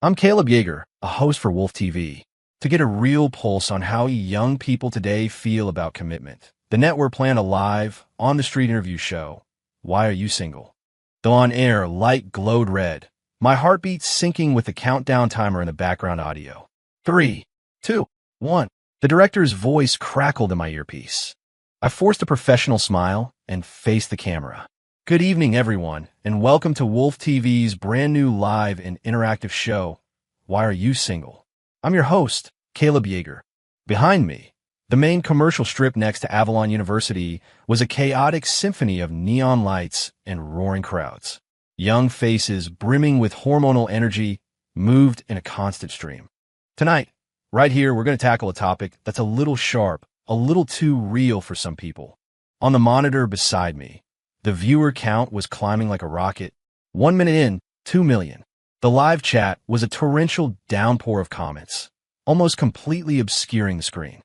I'm Caleb Yeager, a host for Wolf TV. To get a real pulse on how young people today feel about commitment, the network planned a live, on-the-street interview show, Why Are You Single? The on-air light glowed red, my heartbeat syncing with the countdown timer in the background audio. 3, 2, 1. The director's voice crackled in my earpiece. I forced a professional smile and faced the camera. Good evening, everyone, and welcome to Wolf TV's brand new live and interactive show, Why Are You Single? I'm your host, Caleb Yeager. Behind me, the main commercial strip next to Avalon University was a chaotic symphony of neon lights and roaring crowds. Young faces brimming with hormonal energy moved in a constant stream. Tonight, right here, we're going to tackle a topic that's a little sharp, a little too real for some people. On the monitor beside me, the viewer count was climbing like a rocket. 1 minute in, 2 million. The live chat was a torrential downpour of comments, almost completely obscuring the screen.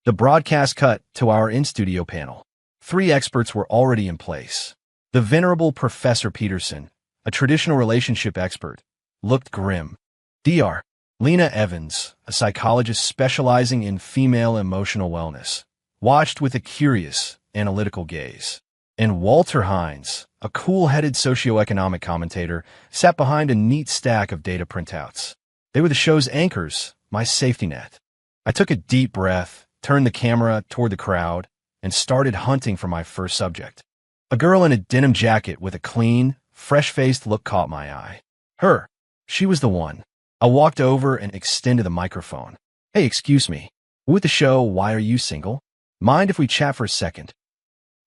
The broadcast cut to our in-studio panel. 3 experts were already in place. The venerable Professor Peterson, a traditional relationship expert, looked grim. Dr. Lena Evans, a psychologist specializing in female emotional wellness, watched with a curious, analytical gaze. And Walter Hines, a cool-headed socioeconomic commentator, sat behind a neat stack of data printouts. They were the show's anchors, my safety net. I took a deep breath, turned the camera toward the crowd, and started hunting for my first subject. A girl in a denim jacket with a clean, fresh-faced look caught my eye. Her. She was the one. I walked over and extended the microphone. Hey, excuse me. With the show, Why Are You Single? Mind if we chat for a second?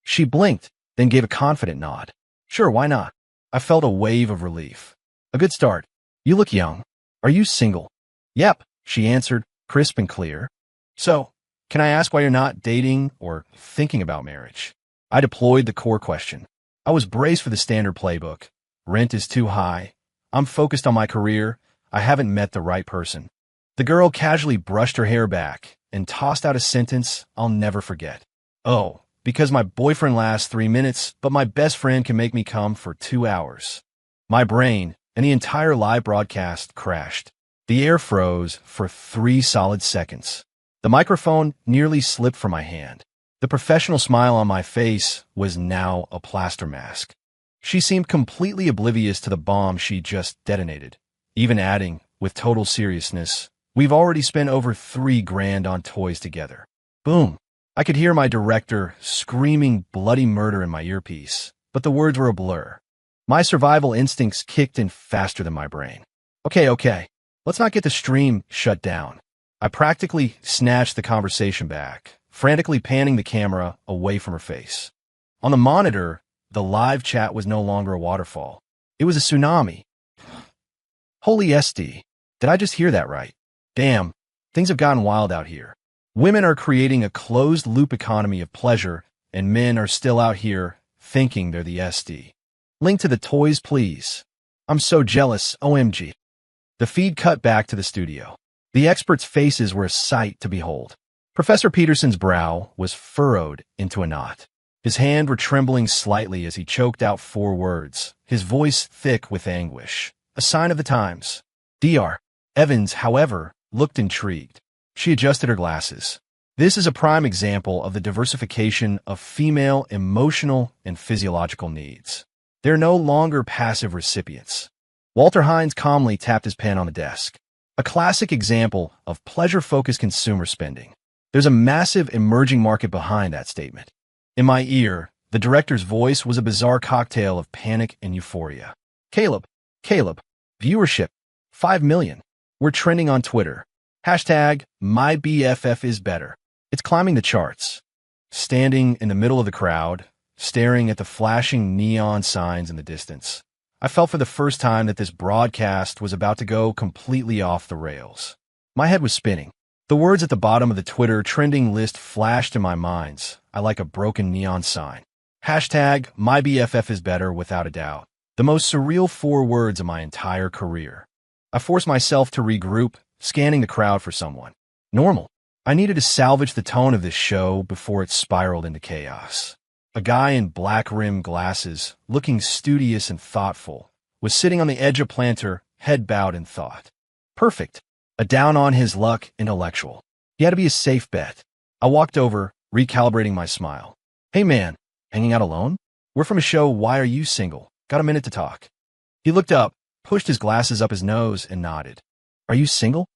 She blinked, then gave a confident nod. Sure, why not? I felt a wave of relief. A good start. You look young. Are you single? Yep, she answered, crisp and clear. So, can I ask why you're not dating or thinking about marriage? I deployed the core question. I was braced for the standard playbook. Rent is too high. I'm focused on my career. I haven't met the right person. The girl casually brushed her hair back and tossed out a sentence I'll never forget. Oh, because my boyfriend lasts 3 minutes, but my best friend can make me come for 2 hours. My brain and the entire live broadcast crashed. The air froze for 3 solid seconds. The microphone nearly slipped from my hand. The professional smile on my face was now a plaster mask. She seemed completely oblivious to the bomb she just detonated, even adding, with total seriousness, we've already spent over $3,000 on toys together. Boom. I could hear my director screaming bloody murder in my earpiece, but the words were a blur. My survival instincts kicked in faster than my brain. Okay. Let's not get the stream shut down. I practically snatched the conversation back, frantically panning the camera away from her face. On the monitor, the live chat was no longer a waterfall. It was a tsunami. Holy SD. Did I just hear that right? Damn, things have gotten wild out here. Women are creating a closed-loop economy of pleasure, and men are still out here thinking they're the SD. Link to the toys, please. I'm so jealous, OMG. The feed cut back to the studio. The experts' faces were a sight to behold. Professor Peterson's brow was furrowed into a knot. His hand were trembling slightly as he choked out 4 words, his voice thick with anguish. A sign of the times. Dr. Evans, however, looked intrigued. She adjusted her glasses. This is a prime example of the diversification of female emotional and physiological needs. They're no longer passive recipients. Walter Hines calmly tapped his pen on the desk. A classic example of pleasure-focused consumer spending. There's a massive emerging market behind that statement. In my ear, the director's voice was a bizarre cocktail of panic and euphoria. Caleb, viewership, 5 million. We're trending on Twitter. Hashtag #MyBFFIsBetter. It's climbing the charts. Standing in the middle of the crowd, staring at the flashing neon signs in the distance, I felt for the first time that this broadcast was about to go completely off the rails. My head was spinning. The words at the bottom of the Twitter trending list flashed in my mind. I like a broken neon sign. Hashtag #MyBFFIsBetter without a doubt. The most surreal 4 words of my entire career. I forced myself to regroup, scanning the crowd for someone. Normal. I needed to salvage the tone of this show before it spiraled into chaos. A guy in black-rimmed glasses, looking studious and thoughtful, was sitting on the edge of planter, head bowed in thought. Perfect. A down-on-his-luck intellectual. He had to be a safe bet. I walked over, recalibrating my smile. Hey man, hanging out alone? We're from a show Why Are You Single? Got a minute to talk. He looked up, pushed his glasses up his nose, and nodded. Are you single?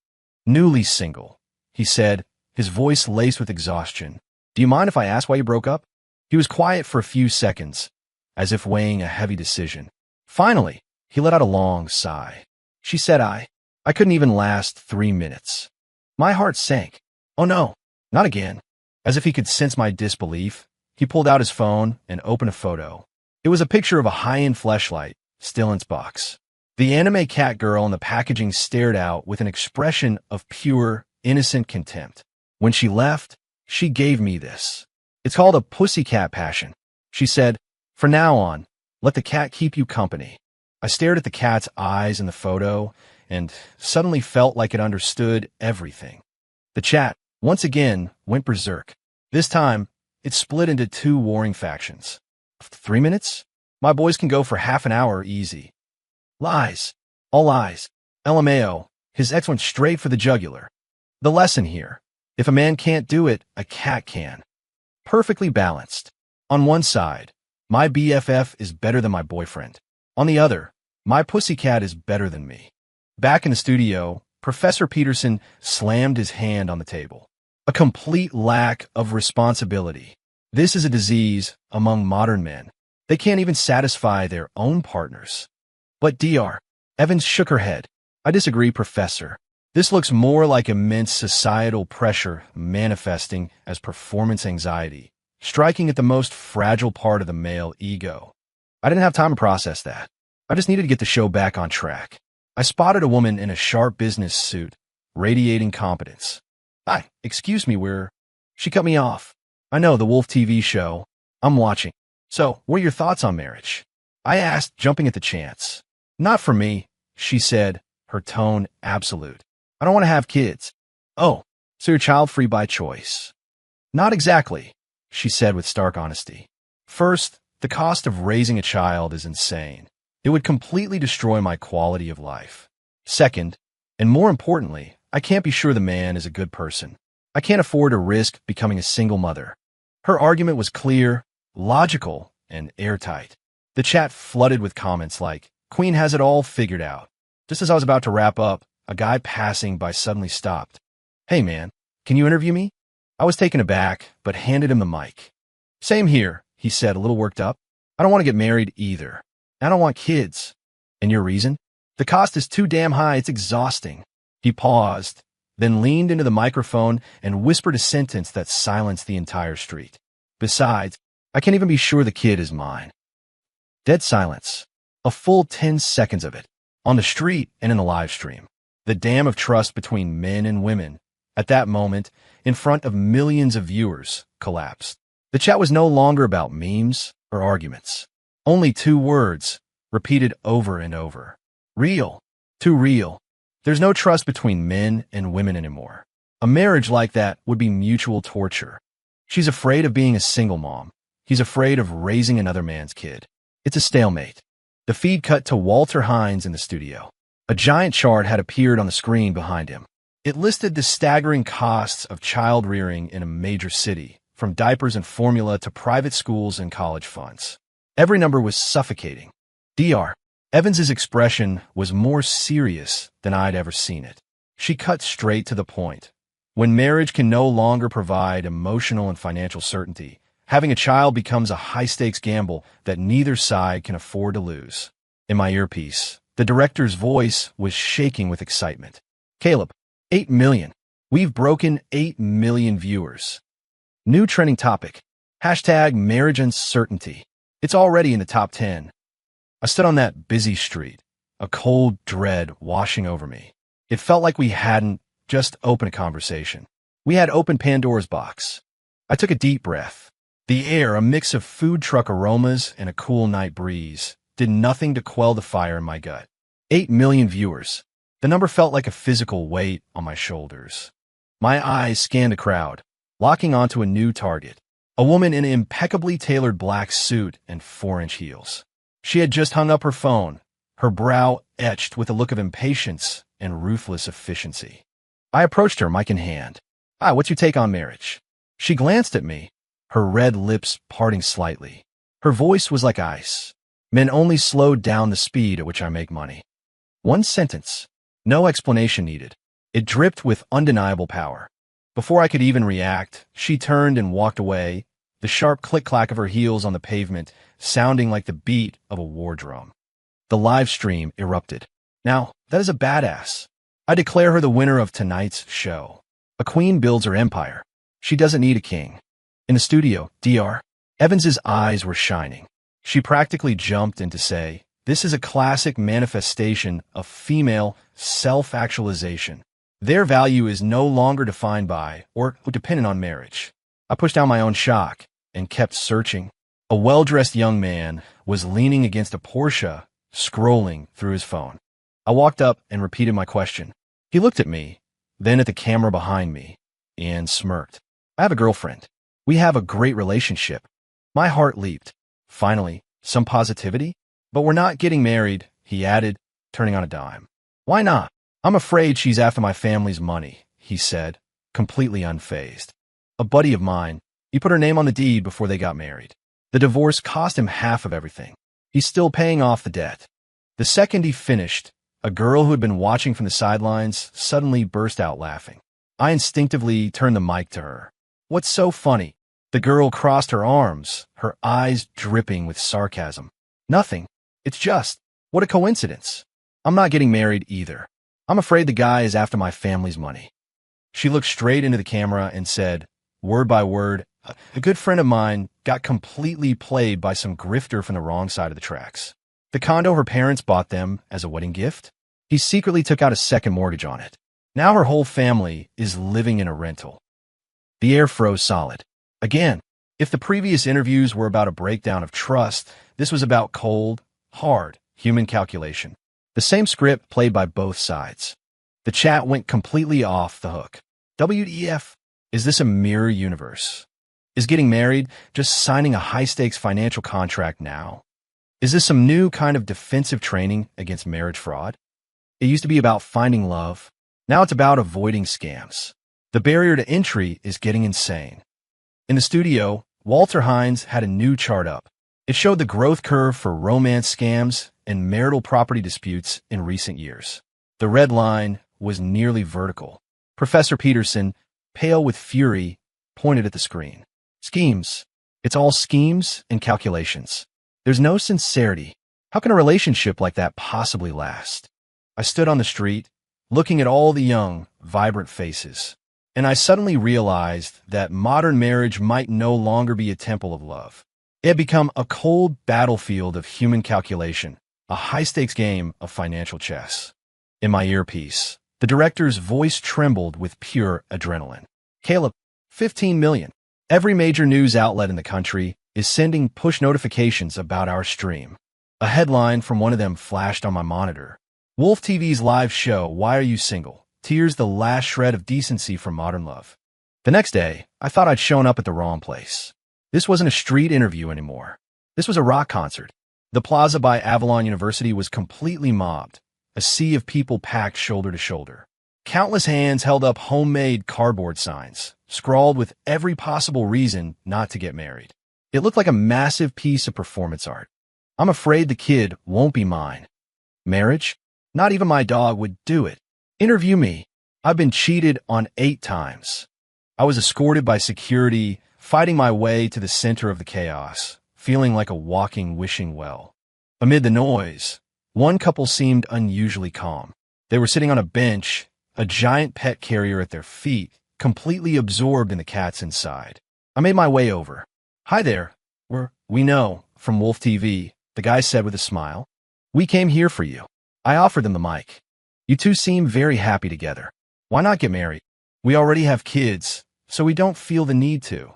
Newly single, he said, his voice laced with exhaustion. Do you mind if I ask why you broke up? He was quiet for a few seconds, as if weighing a heavy decision. Finally, he let out a long sigh. She said I couldn't even last 3 minutes. My heart sank. Oh no, not again. As if he could sense my disbelief, he pulled out his phone and opened a photo. It was a picture of a high-end fleshlight, still in its box. The anime cat girl in the packaging stared out with an expression of pure, innocent contempt. When she left, she gave me this. It's called a pussycat passion. She said, from now on, let the cat keep you company. I stared at the cat's eyes in the photo and suddenly felt like it understood everything. The chat, once again, went berserk. This time, it split into 2 warring factions. 3 minutes? My boys can go for half an hour easy. Lies. All lies. LMAO. His ex went straight for the jugular. The lesson here. If a man can't do it, a cat can. Perfectly balanced. On one side, my BFF is better than my boyfriend. On the other, my pussycat is better than me. Back in the studio, Professor Peterson slammed his hand on the table. A complete lack of responsibility. This is a disease among modern men. They can't even satisfy their own partners. But Dr. Evans shook her head. I disagree, Professor. This looks more like immense societal pressure manifesting as performance anxiety, striking at the most fragile part of the male ego. I didn't have time to process that. I just needed to get the show back on track. I spotted a woman in a sharp business suit, radiating competence. Hi, excuse me, She cut me off. I know, the Wolf TV show. I'm watching. So, what are your thoughts on marriage? I asked, jumping at the chance. Not for me, she said, her tone absolute. I don't want to have kids. Oh, so you're child-free by choice. Not exactly, she said with stark honesty. First, the cost of raising a child is insane. It would completely destroy my quality of life. Second, and more importantly, I can't be sure the man is a good person. I can't afford to risk becoming a single mother. Her argument was clear, logical, and airtight. The chat flooded with comments like, Queen has it all figured out. Just as I was about to wrap up, a guy passing by suddenly stopped. Hey man, can you interview me? I was taken aback, but handed him the mic. Same here, he said, a little worked up. I don't want to get married either. I don't want kids. And your reason? The cost is too damn high, it's exhausting. He paused, then leaned into the microphone and whispered a sentence that silenced the entire street. Besides, I can't even be sure the kid is mine. Dead silence. A full 10 seconds of it. On the street and in the live stream. The dam of trust between men and women, at that moment, in front of millions of viewers, collapsed. The chat was no longer about memes or arguments. Only 2 words, repeated over and over. Real. Too real. There's no trust between men and women anymore. A marriage like that would be mutual torture. She's afraid of being a single mom. He's afraid of raising another man's kid. It's a stalemate. The feed cut to Walter Hines in the studio. A giant chart had appeared on the screen behind him. It listed the staggering costs of child rearing in a major city, from diapers and formula to private schools and college funds. Every number was suffocating. Dr. Evans's expression was more serious than I'd ever seen it. She cut straight to the point. When marriage can no longer provide emotional and financial certainty, having a child becomes a high-stakes gamble that neither side can afford to lose. In my earpiece, the director's voice was shaking with excitement. Caleb, 8 million. We've broken 8 million viewers. New trending topic. Hashtag marriage uncertainty. It's already in the top 10. I stood on that busy street, a cold dread washing over me. It felt like we hadn't just opened a conversation. We had opened Pandora's box. I took a deep breath. The air, a mix of food truck aromas and a cool night breeze, did nothing to quell the fire in my gut. 8 million viewers. The number felt like a physical weight on my shoulders. My eyes scanned the crowd, locking onto a new target. A woman in an impeccably tailored black suit and 4-inch heels. She had just hung up her phone, her brow etched with a look of impatience and ruthless efficiency. I approached her, mic in hand. "Hi, what's your take on marriage?" She glanced at me, her red lips parting slightly. Her voice was like ice. "Men only slow down the speed at which I make money." One sentence. No explanation needed. It dripped with undeniable power. Before I could even react, she turned and walked away, the sharp click-clack of her heels on the pavement sounding like the beat of a war drum. The live stream erupted. "Now, that is a badass. I declare her the winner of tonight's show. A queen builds her empire. She doesn't need a king." In the studio, Dr. Evans's eyes were shining. She practically jumped in to say, "This is a classic manifestation of female self-actualization. Their value is no longer defined by or dependent on marriage." I pushed down my own shock and kept searching. A well-dressed young man was leaning against a Porsche, scrolling through his phone. I walked up and repeated my question. He looked at me, then at the camera behind me, and smirked. "I have a girlfriend. We have a great relationship." My heart leaped. Finally, some positivity? "But we're not getting married," he added, turning on a dime. "Why not?" "I'm afraid she's after my family's money," he said, completely unfazed. "A buddy of mine, he put her name on the deed before they got married. The divorce cost him half of everything. He's still paying off the debt." The second he finished, a girl who had been watching from the sidelines suddenly burst out laughing. I instinctively turned the mic to her. "What's so funny?" The girl crossed her arms, her eyes dripping with sarcasm. "Nothing. It's just, what a coincidence. I'm not getting married either. I'm afraid the guy is after my family's money." She looked straight into the camera and said, word by word, "A good friend of mine got completely played by some grifter from the wrong side of the tracks. The condo her parents bought them as a wedding gift, he secretly took out a second mortgage on it. Now her whole family is living in a rental." The air froze solid. Again, if the previous interviews were about a breakdown of trust, this was about cold, hard, human calculation. The same script played by both sides. The chat went completely off the hook. WTF? Is this a mirror universe? Is getting married just signing a high-stakes financial contract now? Is this some new kind of defensive training against marriage fraud? It used to be about finding love. Now it's about avoiding scams. The barrier to entry is getting insane. In the studio, Walter Hines had a new chart up. It showed the growth curve for romance scams and marital property disputes in recent years. The red line was nearly vertical. Professor Peterson, pale with fury, pointed at the screen. "Schemes. It's all schemes and calculations. There's no sincerity. How can a relationship like that possibly last?" I stood on the street, looking at all the young, vibrant faces, and I suddenly realized that modern marriage might no longer be a temple of love. It had become a cold battlefield of human calculation, a high-stakes game of financial chess. In my earpiece, the director's voice trembled with pure adrenaline. "Caleb, 15 million. Every major news outlet in the country is sending push notifications about our stream." A headline from one of them flashed on my monitor. "Wolf TV's live show, Why Are You Single? Tears the last shred of decency from modern love." The next day, I thought I'd shown up at the wrong place. This wasn't a street interview anymore. This was a rock concert. The plaza by Avalon University was completely mobbed, a sea of people packed shoulder to shoulder. Countless hands held up homemade cardboard signs, scrawled with every possible reason not to get married. It looked like a massive piece of performance art. "I'm afraid the kid won't be mine." Marriage? Not even my dog would do it. Interview me. I've been cheated on 8 times. I was escorted by security, fighting my way to the center of the chaos, feeling like a walking wishing well. Amid the noise, one couple seemed unusually calm. They were sitting on a bench, a giant pet carrier at their feet, completely absorbed in the cats inside. I made my way over. "Hi there. We know, from Wolf TV," the guy said with a smile. "We came here for you." I offered them the mic. "You two seem very happy together. Why not get married? We already have kids, so we don't feel the need to,"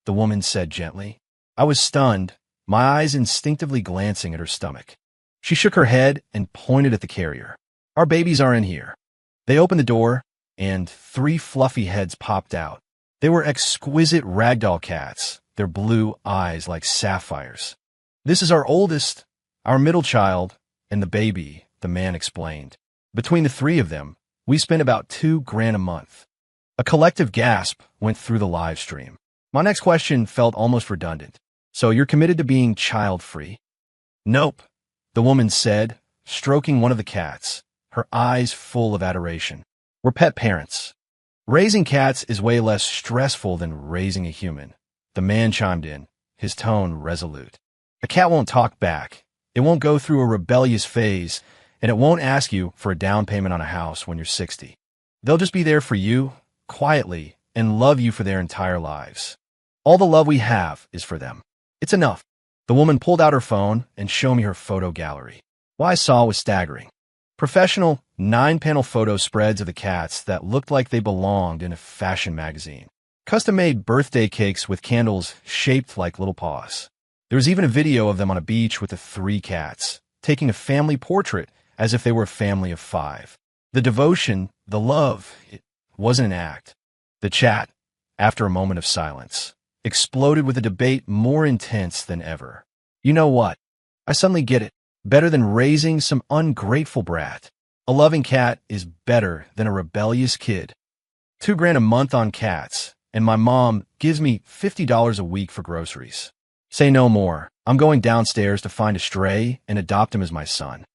the woman said gently. I was stunned, my eyes instinctively glancing at her stomach. She shook her head and pointed at the carrier. "Our babies are in here." They opened the door, and 3 fluffy heads popped out. They were exquisite ragdoll cats, their blue eyes like sapphires. "This is our oldest, our middle child, and the baby," the man explained. Between the three of them, we spent about $2,000 a month. A collective gasp went through the live stream. My next question felt almost redundant. So you're committed to being child-free? Nope, the woman said, stroking one of the cats, her eyes full of adoration. We're pet parents. Raising cats is way less stressful than raising a human. The man chimed in, his tone resolute. A cat won't talk back. It won't go through a rebellious phase, and it won't ask you for a down payment on a house when you're 60. They'll just be there for you, quietly, and love you for their entire lives. All the love we have is for them. It's enough. The woman pulled out her phone and showed me her photo gallery. What I saw was staggering. Professional, 9-panel photo spreads of the cats that looked like they belonged in a fashion magazine. Custom-made birthday cakes with candles shaped like little paws. There was even a video of them on a beach with the 3 cats, taking a family portrait as if they were a family of 5. The devotion, the love, it wasn't an act. The chat, after a moment of silence, exploded with a debate more intense than ever. You know what? I suddenly get it. Better than raising some ungrateful brat. A loving cat is better than a rebellious kid. $2,000 a month on cats, and my mom gives me $50 a week for groceries. Say no more. I'm going downstairs to find a stray and adopt him as my son.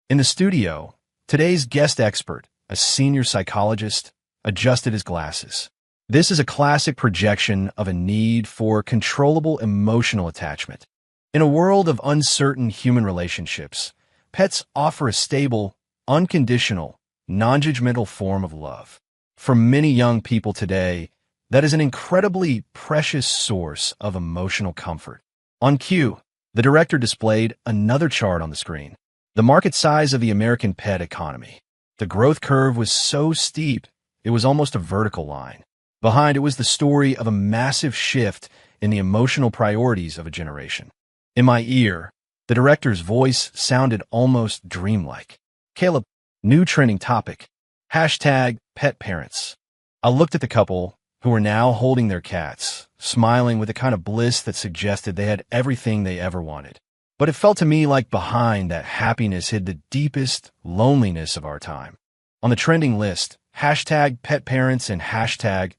In the studio, today's guest expert, a senior psychologist, adjusted his glasses. This is a classic projection of a need for controllable emotional attachment. In a world of uncertain human relationships, pets offer a stable, unconditional, non-judgmental form of love. For many young people today, that is an incredibly precious source of emotional comfort. On cue, the director displayed another chart on the screen. The market size of the American pet economy. The growth curve was so steep, it was almost a vertical line. Behind it was the story of a massive shift in the emotional priorities of a generation. In my ear, the director's voice sounded almost dreamlike. Caleb, new trending topic. #pet parents. I looked at the couple, who were now holding their cats, smiling with a kind of bliss that suggested they had everything they ever wanted. But it felt to me like behind that happiness hid the deepest loneliness of our time. On the trending list, #pet parents and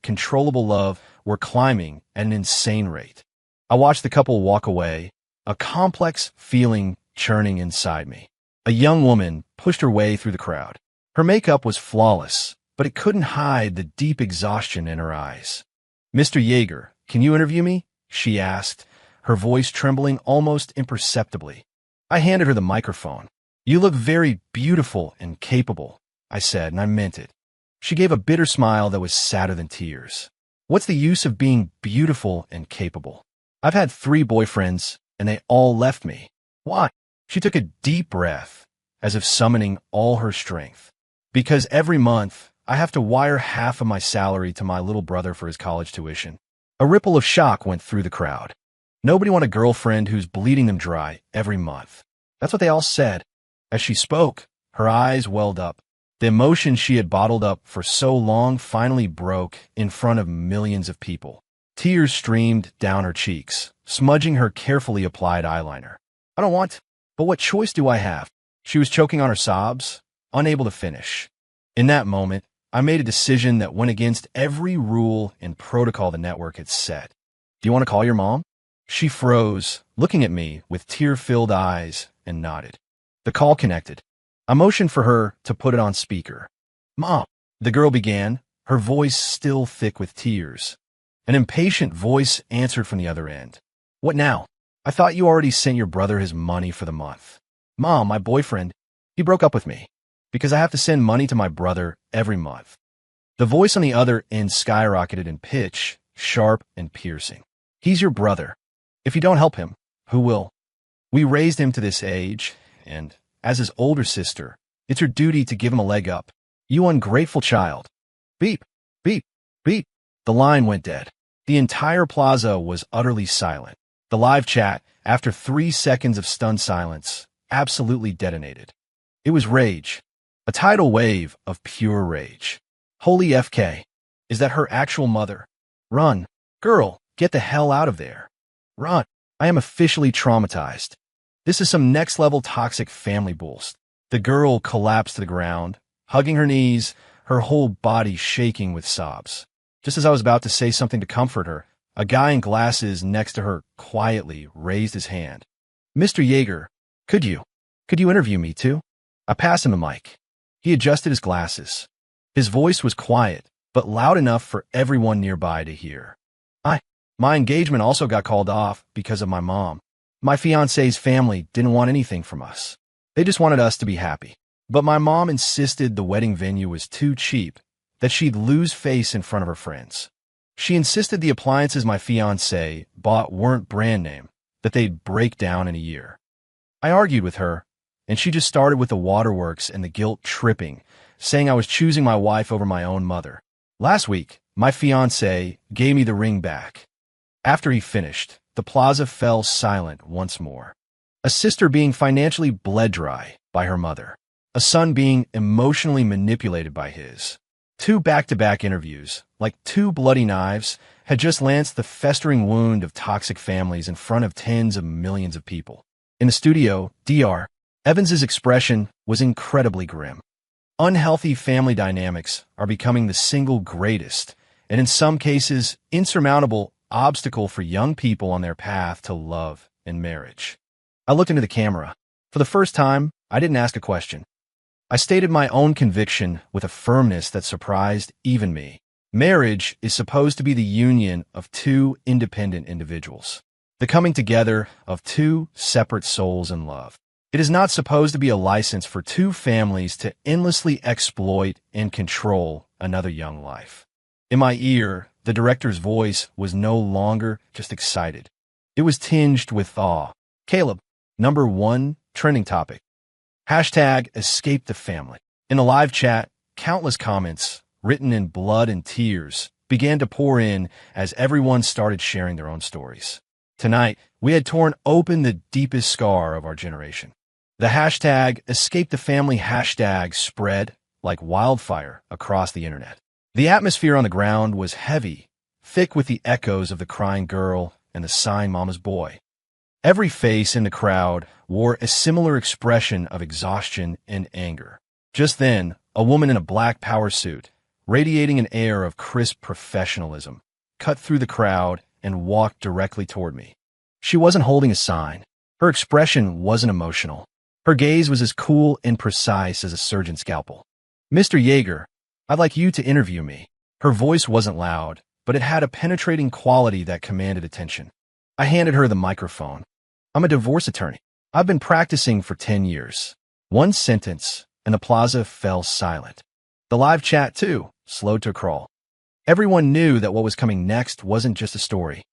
#controllable love were climbing at an insane rate. I watched the couple walk away, a complex feeling churning inside me. A young woman pushed her way through the crowd. Her makeup was flawless, but it couldn't hide the deep exhaustion in her eyes. "Mr. Yeager, can you interview me?" she asked, her voice trembling almost imperceptibly. I handed her the microphone. "You look very beautiful and capable," I said, and I meant it. She gave a bitter smile that was sadder than tears. "What's the use of being beautiful and capable? I've had 3 boyfriends, and they all left me. Why?" She took a deep breath, as if summoning all her strength. "Because every month, I have to wire half of my salary to my little brother for his college tuition." A ripple of shock went through the crowd. Nobody wanted a girlfriend who's bleeding them dry every month. That's what they all said. As she spoke, her eyes welled up. The emotion she had bottled up for so long finally broke in front of millions of people. Tears streamed down her cheeks, smudging her carefully applied eyeliner. "I don't want, but what choice do I have?" She was choking on her sobs, unable to finish. In that moment, I made a decision that went against every rule and protocol the network had set. "Do you want to call your mom?" She froze, looking at me with tear-filled eyes, and nodded. The call connected. I motioned for her to put it on speaker. "Mom," the girl began, her voice still thick with tears. An impatient voice answered from the other end. "What now? I thought you already sent your brother his money for the month." "Mom, my boyfriend, he broke up with me because I have to send money to my brother every month." The voice on the other end skyrocketed in pitch, sharp and piercing. "He's your brother. If you don't help him, who will? We raised him to this age, and as his older sister, it's your duty to give him a leg up. You ungrateful child." Beep, beep, beep. The line went dead. The entire plaza was utterly silent. The live chat, after 3 seconds of stunned silence, absolutely detonated. It was rage. A tidal wave of pure rage. Holy FK. Is that her actual mother? Run. Girl, get the hell out of there. Run. I am officially traumatized. This is some next-level toxic family bullshit. The girl collapsed to the ground, hugging her knees, her whole body shaking with sobs. Just as I was about to say something to comfort her, a guy in glasses next to her quietly raised his hand. "Mr. Yeager, could you interview me too?" I passed him the mic. He adjusted his glasses. His voice was quiet, but loud enough for everyone nearby to hear. My engagement also got called off because of my mom. My fiancé's family didn't want anything from us. They just wanted us to be happy. But my mom insisted the wedding venue was too cheap, that she'd lose face in front of her friends. She insisted the appliances my fiancé bought weren't brand name, that they'd break down in a year. I argued with her, and she just started with the waterworks and the guilt tripping, saying I was choosing my wife over my own mother. Last week, my fiancé gave me the ring back. After he finished, the plaza fell silent once more. A sister being financially bled dry by her mother. A son being emotionally manipulated by his. 2 back-to-back interviews, like 2 bloody knives, had just lanced the festering wound of toxic families in front of tens of millions of people. In the studio, Dr. Evans's expression was incredibly grim. Unhealthy family dynamics are becoming the single greatest, and in some cases, insurmountable obstacle for young people on their path to love and marriage. I looked into the camera. For the first time, I didn't ask a question. I stated my own conviction with a firmness that surprised even me. Marriage is supposed to be the union of 2 independent individuals, the coming together of 2 separate souls in love. It is not supposed to be a license for 2 families to endlessly exploit and control another young life. In my ear, the director's voice was no longer just excited. It was tinged with awe. "Caleb, number 1 trending topic. #escape the family." In the live chat, countless comments, written in blood and tears, began to pour in as everyone started sharing their own stories. Tonight, we had torn open the deepest scar of our generation. The #escape the family hashtag spread like wildfire across the internet. The atmosphere on the ground was heavy, thick with the echoes of the crying girl and the sighing mama's boy. Every face in the crowd wore a similar expression of exhaustion and anger. Just then, a woman in a black power suit, radiating an air of crisp professionalism, cut through the crowd and walked directly toward me. She wasn't holding a sign. Her expression wasn't emotional. Her gaze was as cool and precise as a surgeon's scalpel. "Mr. Yeager, I'd like you to interview me." Her voice wasn't loud, but it had a penetrating quality that commanded attention. I handed her the microphone. "I'm a divorce attorney. I've been practicing for 10 years. One sentence, and the plaza fell silent. The live chat, too, slowed to a crawl. Everyone knew that what was coming next wasn't just a story.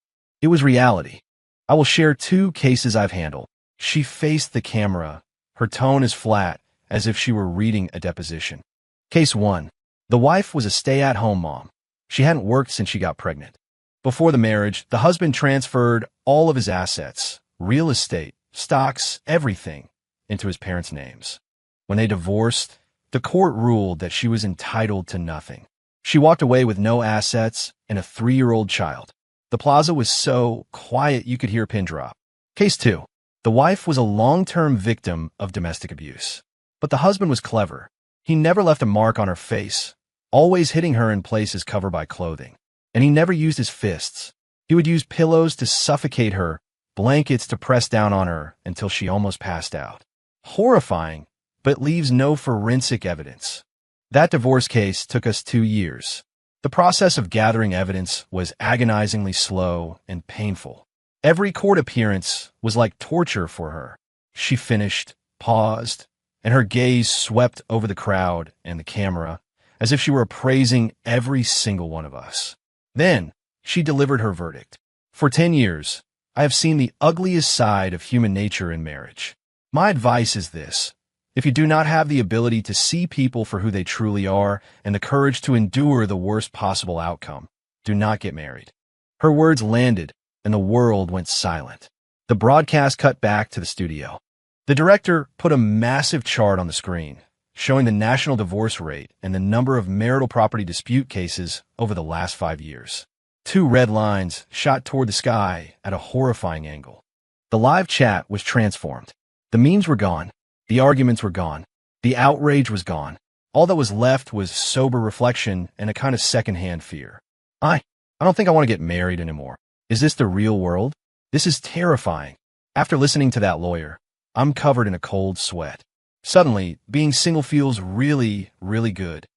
It was reality. I will share 2 cases I've handled. She faced the camera. Her tone is flat, as if she were reading a deposition. Case 1. The wife was a stay-at-home mom. She hadn't worked since she got pregnant. Before the marriage, the husband transferred all of his assets, real estate, stocks, everything, into his parents' names. When they divorced, the court ruled that she was entitled to nothing. She walked away with no assets and a 3-year-old child. The plaza was so quiet you could hear a pin drop. Case 2. The wife was a long-term victim of domestic abuse. But the husband was clever. He never left a mark on her face, always hitting her in places covered by clothing. And he never used his fists. He would use pillows to suffocate her, blankets to press down on her until she almost passed out. Horrifying, but leaves no forensic evidence. That divorce case took us 2 years. The process of gathering evidence was agonizingly slow and painful. Every court appearance was like torture for her. She finished, paused, and her gaze swept over the crowd and the camera, as if she were appraising every single one of us. Then, she delivered her verdict. For 10 years, I have seen the ugliest side of human nature in marriage. My advice is this: if you do not have the ability to see people for who they truly are and the courage to endure the worst possible outcome, do not get married. Her words landed, and the world went silent. The broadcast cut back to the studio. The director put a massive chart on the screen, showing the national divorce rate and the number of marital property dispute cases over the last 5 years. 2 red lines shot toward the sky at a horrifying angle. The live chat was transformed. The memes were gone. The arguments were gone. The outrage was gone. All that was left was sober reflection and a kind of secondhand fear. I don't think I want to get married anymore. Is this the real world? This is terrifying. After listening to that lawyer, I'm covered in a cold sweat. Suddenly, being single feels really, really good.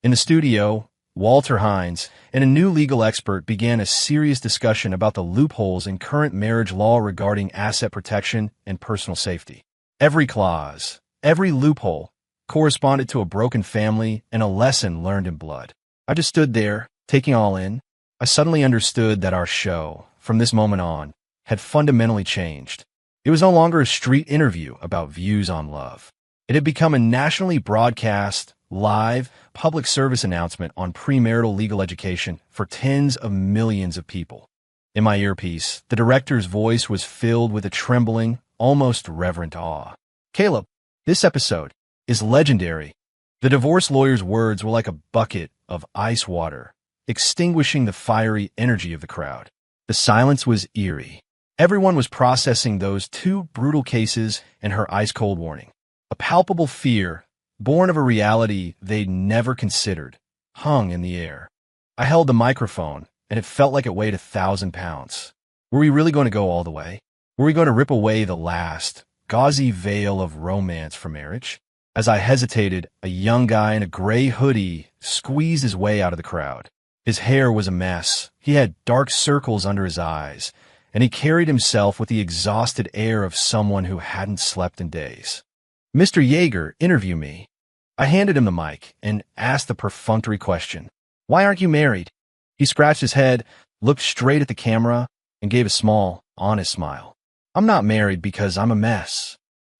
In the studio, Walter Hines and a new legal expert began a serious discussion about the loopholes in current marriage law regarding asset protection and personal safety. Every clause, every loophole, corresponded to a broken family and a lesson learned in blood. I just stood there, taking all in. I suddenly understood that our show, from this moment on, had fundamentally changed. It was no longer a street interview about views on love. It had become a nationally broadcast, live, public service announcement on premarital legal education for tens of millions of people. In my earpiece, the director's voice was filled with a trembling, almost reverent awe. Caleb, this episode is legendary. The divorce lawyer's words were like a bucket of ice water, extinguishing the fiery energy of the crowd. The silence was eerie. Everyone was processing those two brutal cases and her ice-cold warning. A palpable fear, born of a reality they'd never considered, hung in the air. I held the microphone, and it felt like it weighed 1,000 pounds. Were we really going to go all the way? Were we going to rip away the last, gauzy veil of romance for marriage? As I hesitated, a young guy in a gray hoodie squeezed his way out of the crowd. His hair was a mess. He had dark circles under his eyes, and he carried himself with the exhausted air of someone who hadn't slept in days. "Mr. Yeager, interview me." I handed him the mic and asked the perfunctory question, "Why aren't you married?" He scratched his head, looked straight at the camera, and gave a small, honest smile. "I'm not married because I'm a mess."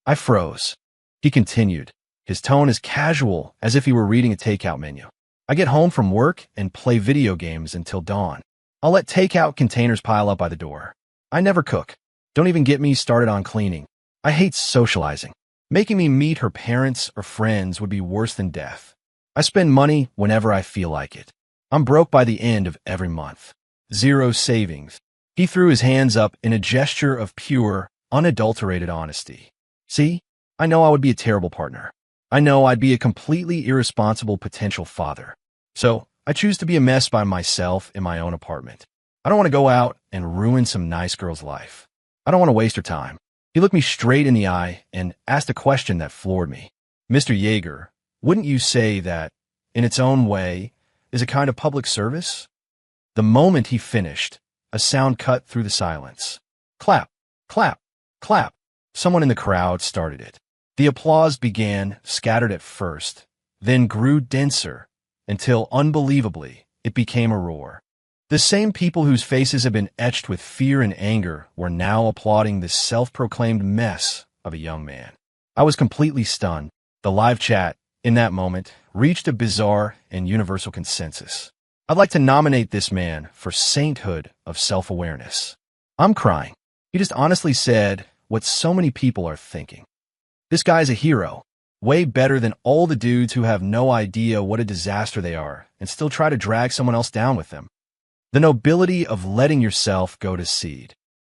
I froze. He continued, his tone as casual as if he were reading a takeout menu. "I get home from work and play video games until dawn. I'll let takeout containers pile up by the door. I never cook. Don't even get me started on cleaning. I hate socializing. Making me meet her parents or friends would be worse than death. I spend money whenever I feel like it. I'm broke by the end of every month. Zero savings." He threw his hands up in a gesture of pure, unadulterated honesty. "See, I know I would be a terrible partner. I know I'd be a completely irresponsible potential father. So I choose to be a mess by myself in my own apartment. I don't want to go out and ruin some nice girl's life. I don't want to waste her time." He looked me straight in the eye and asked a question that floored me. "Mr. Yeager, wouldn't you say that, in its own way, is a kind of public service?" The moment he finished, a sound cut through the silence. Clap, clap, clap. Someone in the crowd started it. The applause began, scattered at first, then grew denser, until, unbelievably, it became a roar. The same people whose faces had been etched with fear and anger were now applauding this self-proclaimed mess of a young man. I was completely stunned. The live chat, in that moment, reached a bizarre and universal consensus. I'd like to nominate this man for sainthood of self-awareness. I'm crying. He just honestly said what so many people are thinking. This guy's a hero, way better than all the dudes who have no idea what a disaster they are and still try to drag someone else down with them. The nobility of letting yourself go to seed.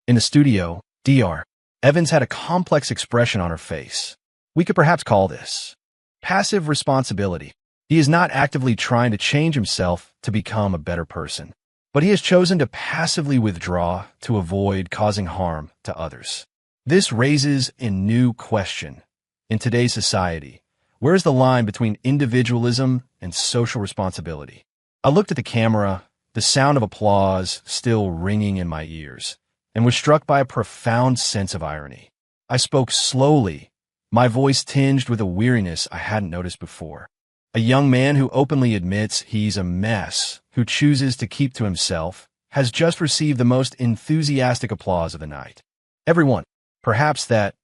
In the studio, Dr. Evans had a complex expression on her face. We could perhaps call this passive responsibility. He is not actively trying to change himself to become a better person, but he has chosen to passively withdraw to avoid causing harm to others. This raises a new question. In today's society, where is the line between individualism and social responsibility? I looked at the camera, the sound of applause still ringing in my ears, and was struck by a profound sense of irony. I spoke slowly, my voice tinged with a weariness I hadn't noticed before. A young man who openly admits he's a mess, who chooses to keep to himself, has just received the most enthusiastic applause of the night. Everyone, perhaps that,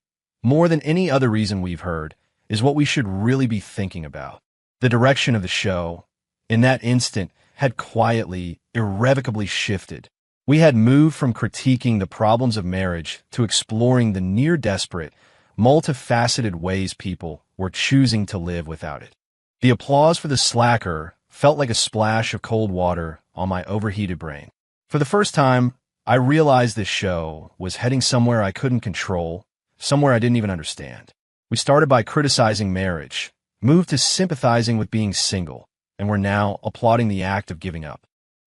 more than any other reason we've heard, is what we should really be thinking about. The direction of the show, in that instant, had quietly, irrevocably shifted. We had moved from critiquing the problems of marriage to exploring the near-desperate, multifaceted ways people were choosing to live without it. The applause for the slacker felt like a splash of cold water on my overheated brain. For the first time, I realized this show was heading somewhere I couldn't control, somewhere I didn't even understand. We started by criticizing marriage, moved to sympathizing with being single, and were now applauding the act of giving up.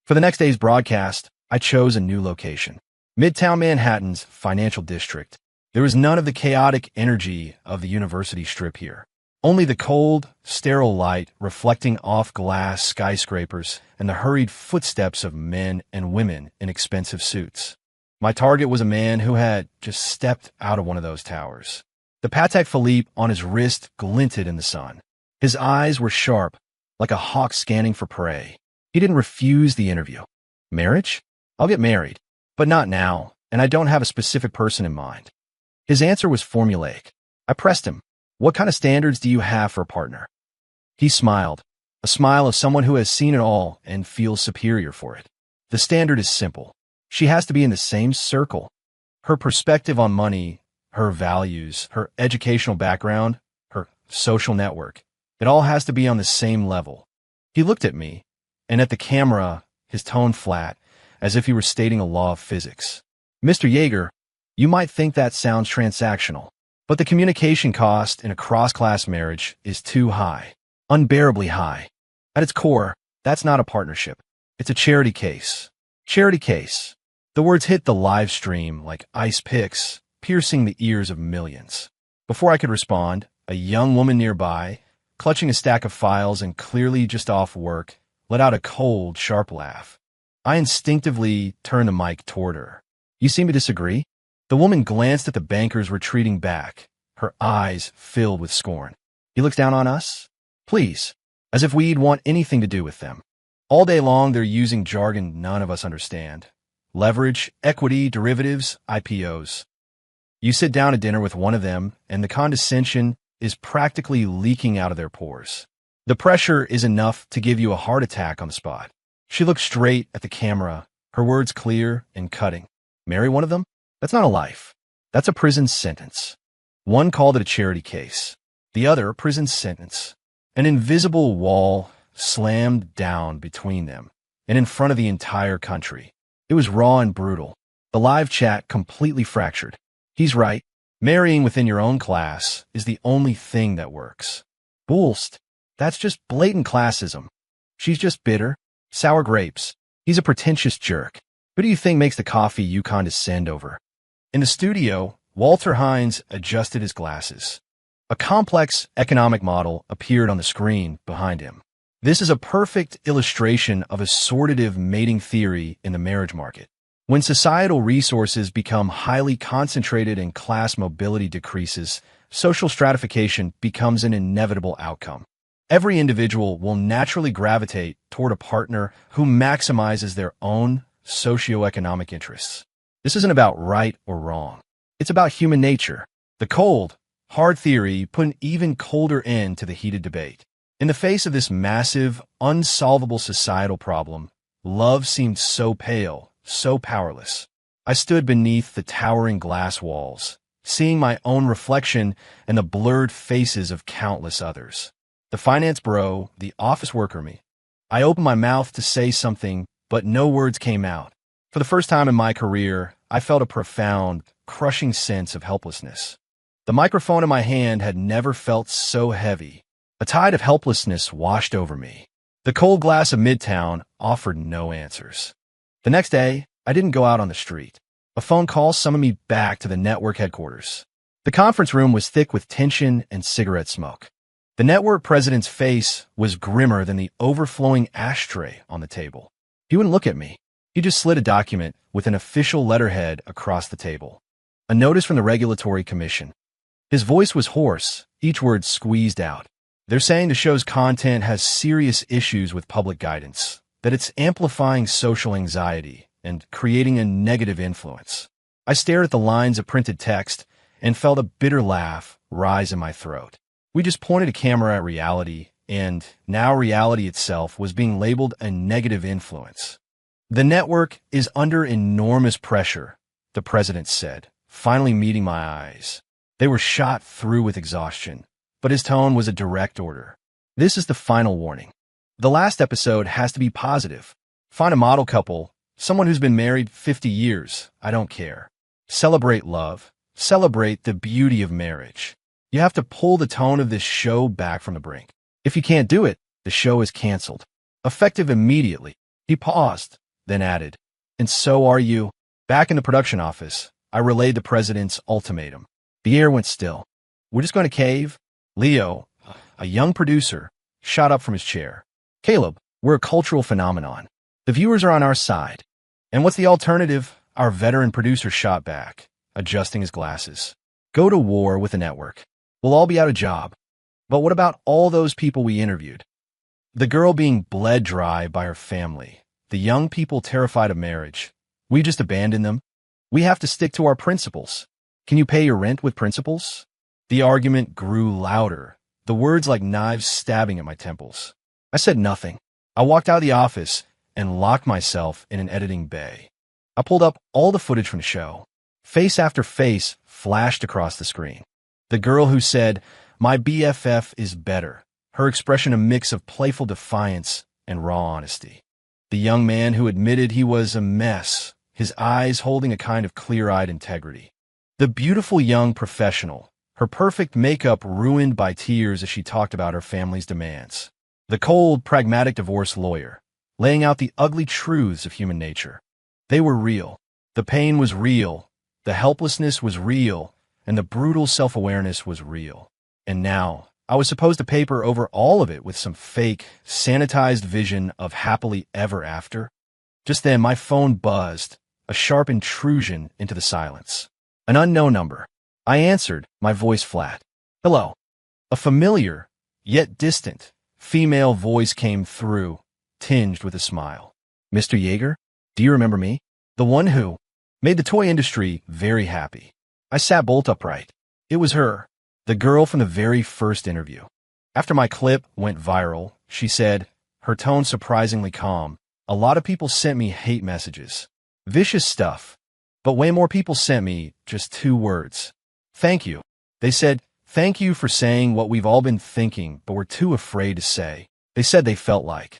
For the next day's broadcast, I chose a new location. Midtown Manhattan's financial district. There was none of the chaotic energy of the University Strip here. Only the cold, sterile light reflecting off glass skyscrapers and the hurried footsteps of men and women in expensive suits. My target was a man who had just stepped out of one of those towers. The Patek Philippe on his wrist glinted in the sun. His eyes were sharp, like a hawk scanning for prey. He didn't refuse the interview. Marriage? I'll get married, but not now, and I don't have a specific person in mind. His answer was formulaic. I pressed him. What kind of standards do you have for a partner? He smiled, a smile of someone who has seen it all and feels superior for it. The standard is simple. She has to be in the same circle. Her perspective on money, her values, her educational background, her social network. It all has to be on the same level. He looked at me, and at the camera, his tone flat, as if he were stating a law of physics. Mr. Yeager, you might think that sounds transactional, but the communication cost in a cross-class marriage is too high, unbearably high. At its core, that's not a partnership. It's a charity case. Charity case. The words hit the live stream like ice picks, piercing the ears of millions. Before I could respond, a young woman nearby, clutching a stack of files and clearly just off work, let out a cold, sharp laugh. I instinctively turned the mic toward her. You seem to disagree? The woman glanced at the bankers retreating back, her eyes filled with scorn. He looks down on us? Please, as if we'd want anything to do with them. All day long they're using jargon none of us understand. Leverage, equity, derivatives, IPOs. You sit down at dinner with one of them, and the condescension is practically leaking out of their pores. The pressure is enough to give you a heart attack on the spot. She looked straight at the camera, her words clear and cutting. Marry one of them? That's not a life. That's a prison sentence. One called it a charity case. The other, a prison sentence. An invisible wall slammed down between them and in front of the entire country. It was raw and brutal. The live chat completely fractured. He's right. Marrying within your own class is the only thing that works. Bullst. That's just blatant classism. She's just bitter. Sour grapes. He's a pretentious jerk. Who do you think makes the coffee you condescend over? In the studio, Walter Hines adjusted his glasses. A complex economic model appeared on the screen behind him. This is a perfect illustration of a sortative mating theory in the marriage market. When societal resources become highly concentrated and class mobility decreases, social stratification becomes an inevitable outcome. Every individual will naturally gravitate toward a partner who maximizes their own socioeconomic interests. This isn't about right or wrong. It's about human nature. The cold, hard theory put an even colder end to the heated debate. In the face of this massive, unsolvable societal problem, love seemed so pale, so powerless. I stood beneath the towering glass walls, seeing my own reflection and the blurred faces of countless others. The finance bro, the office worker me. I opened my mouth to say something, but no words came out. For the first time in my career, I felt a profound, crushing sense of helplessness. The microphone in my hand had never felt so heavy. A tide of helplessness washed over me. The cold glass of Midtown offered no answers. The next day, I didn't go out on the street. A phone call summoned me back to the network headquarters. The conference room was thick with tension and cigarette smoke. The network president's face was grimmer than the overflowing ashtray on the table. He wouldn't look at me. He just slid a document with an official letterhead across the table. A notice from the Regulatory Commission. His voice was hoarse, each word squeezed out. They're saying the show's content has serious issues with public guidance, that it's amplifying social anxiety and creating a negative influence. I stared at the lines of printed text and felt a bitter laugh rise in my throat. We just pointed a camera at reality, and now reality itself was being labeled a negative influence. The network is under enormous pressure, the president said, finally meeting my eyes. They were shot through with exhaustion, but his tone was a direct order. This is the final warning. The last episode has to be positive. Find a model couple, someone who's been married 50 years. I don't care. Celebrate love. Celebrate the beauty of marriage. You have to pull the tone of this show back from the brink. If you can't do it, the show is canceled. Effective immediately. He paused, then added, and so are you. Back in the production office, I relayed the president's ultimatum. The air went still. We're just going to cave? Leo, a young producer, shot up from his chair. Caleb, we're a cultural phenomenon. The viewers are on our side. And what's the alternative? Our veteran producer shot back, adjusting his glasses. Go to war with the network. We'll all be out of job. But what about all those people we interviewed? The girl being bled dry by her family. The young people terrified of marriage. We just abandoned them. We have to stick to our principles. Can you pay your rent with principles? The argument grew louder, the words like knives stabbing at my temples. I said nothing. I walked out of the office and locked myself in an editing bay. I pulled up all the footage from the show. Face after face flashed across the screen. The girl who said, "My BFF is better," her expression a mix of playful defiance and raw honesty. The young man who admitted he was a mess, his eyes holding a kind of clear-eyed integrity. The beautiful young professional, her perfect makeup ruined by tears as she talked about her family's demands. The cold, pragmatic divorce lawyer, laying out the ugly truths of human nature. They were real. The pain was real. The helplessness was real. And the brutal self-awareness was real. And now, I was supposed to paper over all of it with some fake, sanitized vision of happily ever after. Just then, my phone buzzed, a sharp intrusion into the silence. An unknown number. I answered, my voice flat. "Hello." A familiar, yet distant, female voice came through, tinged with a smile. "Mr. Yeager, do you remember me? The one who made the toy industry very happy." I sat bolt upright. It was her, the girl from the very first interview. After my clip went viral, she said, her tone surprisingly calm, "A lot of people sent me hate messages. Vicious stuff. But way more people sent me just 2 words. Thank you. They said, thank you for saying what we've all been thinking, but we're too afraid to say." They said they felt like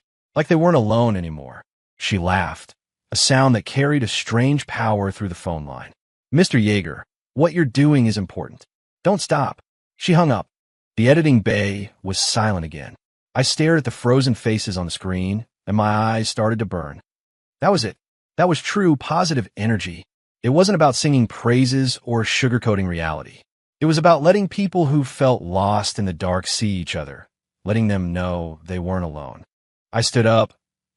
they weren't alone anymore. She laughed, a sound that carried a strange power through the phone line. "Mr. Yeager, what you're doing is important. Don't stop." She hung up. The editing bay was silent again. I stared at the frozen faces on the screen, and my eyes started to burn. That was it. That was true, positive energy. It wasn't about singing praises or sugarcoating reality. It was about letting people who felt lost in the dark see each other, letting them know they weren't alone. I stood up,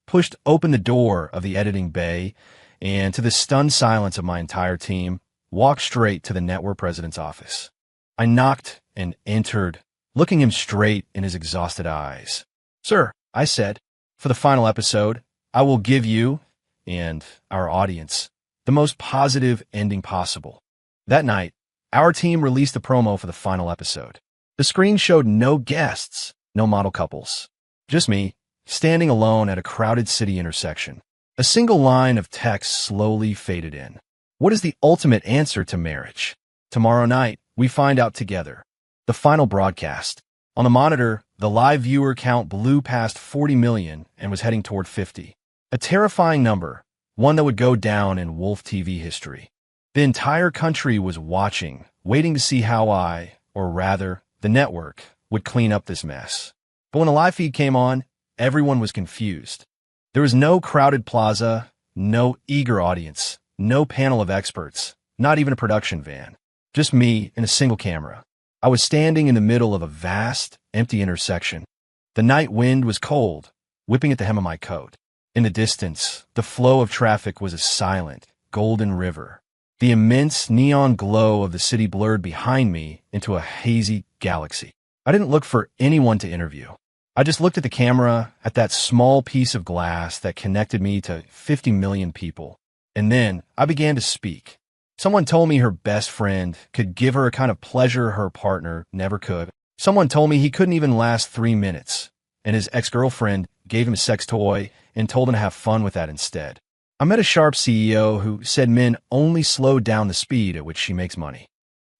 pushed open the door of the editing bay, and to the stunned silence of my entire team, walked straight to the network president's office. I knocked and entered, looking him straight in his exhausted eyes. "Sir," I said, "for the final episode, I will give you, and our audience, the most positive ending possible." That night, our team released a promo for the final episode. The screen showed no guests, no model couples. Just me, standing alone at a crowded city intersection. A single line of text slowly faded in. What is the ultimate answer to marriage? Tomorrow night, we find out together. The final broadcast. On the monitor, the live viewer count blew past 40 million and was heading toward 50. A terrifying number, one that would go down in Wolf TV history. The entire country was watching, waiting to see how I, or rather, the network, would clean up this mess. But when the live feed came on, everyone was confused. There was no crowded plaza, no eager audience, no panel of experts, not even a production van. Just me and a single camera. I was standing in the middle of a vast, empty intersection. The night wind was cold, whipping at the hem of my coat. In the distance, the flow of traffic was a silent, golden river. The immense neon glow of the city blurred behind me into a hazy galaxy. I didn't look for anyone to interview. I just looked at the camera, at that small piece of glass that connected me to 50 million people. And then I began to speak. Someone told me her best friend could give her a kind of pleasure her partner never could. Someone told me he couldn't even last 3 minutes, and his ex-girlfriend gave him a sex toy and told him to have fun with that instead. I met a sharp CEO who said men only slow down the speed at which she makes money.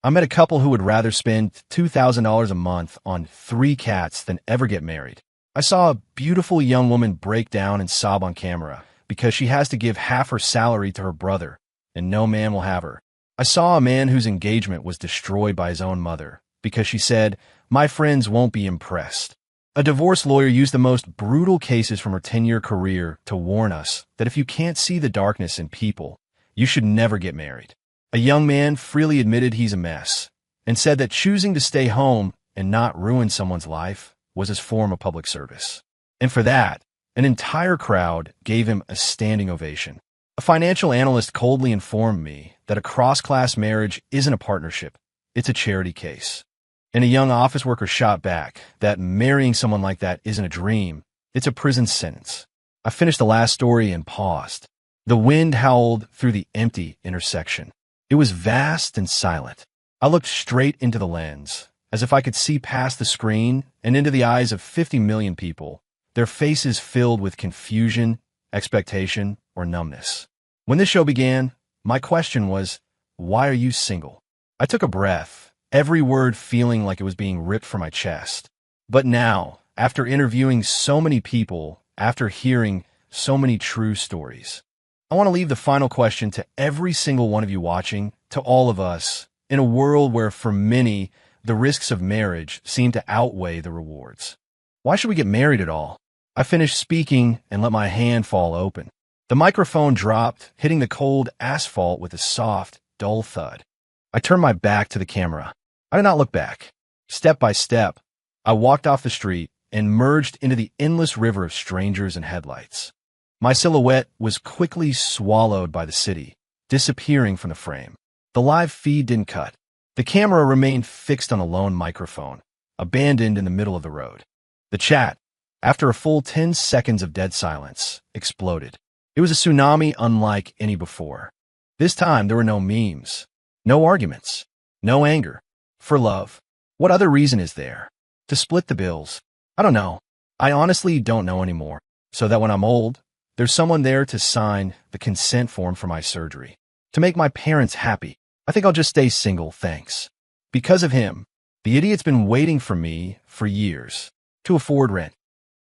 I met a couple who would rather spend $2,000 a month on 3 cats than ever get married. I saw a beautiful young woman break down and sob on camera because she has to give half her salary to her brother, and no man will have her. I saw a man whose engagement was destroyed by his own mother because she said, "My friends won't be impressed." A divorce lawyer used the most brutal cases from her 10-year career to warn us that if you can't see the darkness in people, you should never get married. A young man freely admitted he's a mess and said that choosing to stay home and not ruin someone's life was his form of public service. And for that, an entire crowd gave him a standing ovation. A financial analyst coldly informed me that a cross-class marriage isn't a partnership, it's a charity case. And a young office worker shot back that marrying someone like that isn't a dream, it's a prison sentence. I finished the last story and paused. The wind howled through the empty intersection. It was vast and silent. I looked straight into the lens, as if I could see past the screen and into the eyes of 50 million people, their faces filled with confusion, expectation, or numbness. When this show began, my question was, why are you single? I took a breath, every word feeling like it was being ripped from my chest. But now, after interviewing so many people, after hearing so many true stories, I want to leave the final question to every single one of you watching, to all of us, in a world where for many, the risks of marriage seem to outweigh the rewards. Why should we get married at all? I finished speaking and let my hand fall open. The microphone dropped, hitting the cold asphalt with a soft, dull thud. I turned my back to the camera. I did not look back. Step by step, I walked off the street and merged into the endless river of strangers and headlights. My silhouette was quickly swallowed by the city, disappearing from the frame. The live feed didn't cut. The camera remained fixed on the lone microphone, abandoned in the middle of the road. The chat, after a full 10 seconds of dead silence, exploded. It was a tsunami unlike any before. This time, there were no memes, no arguments, no anger. For love. What other reason is there? To split the bills? I don't know. I honestly don't know anymore. So that when I'm old, there's someone there to sign the consent form for my surgery. To make my parents happy. I think I'll just stay single, thanks. Because of him, the idiot's been waiting for me for years to afford rent.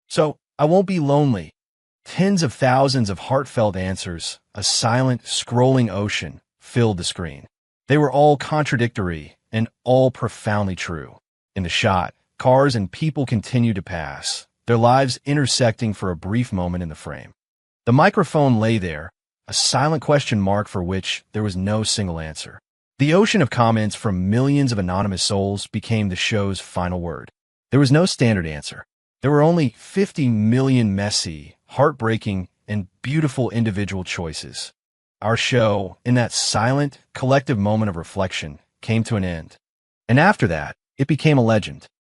So I won't be lonely. Tens of thousands of heartfelt answers, a silent, scrolling ocean, filled the screen. They were all contradictory and all profoundly true. In the shot, cars and people continued to pass, their lives intersecting for a brief moment in the frame. The microphone lay there, a silent question mark for which there was no single answer. The ocean of comments from millions of anonymous souls became the show's final word. There was no standard answer. There were only 50 million messy, heartbreaking, and beautiful individual choices. Our show, in that silent, collective moment of reflection, came to an end. And after that, it became a legend.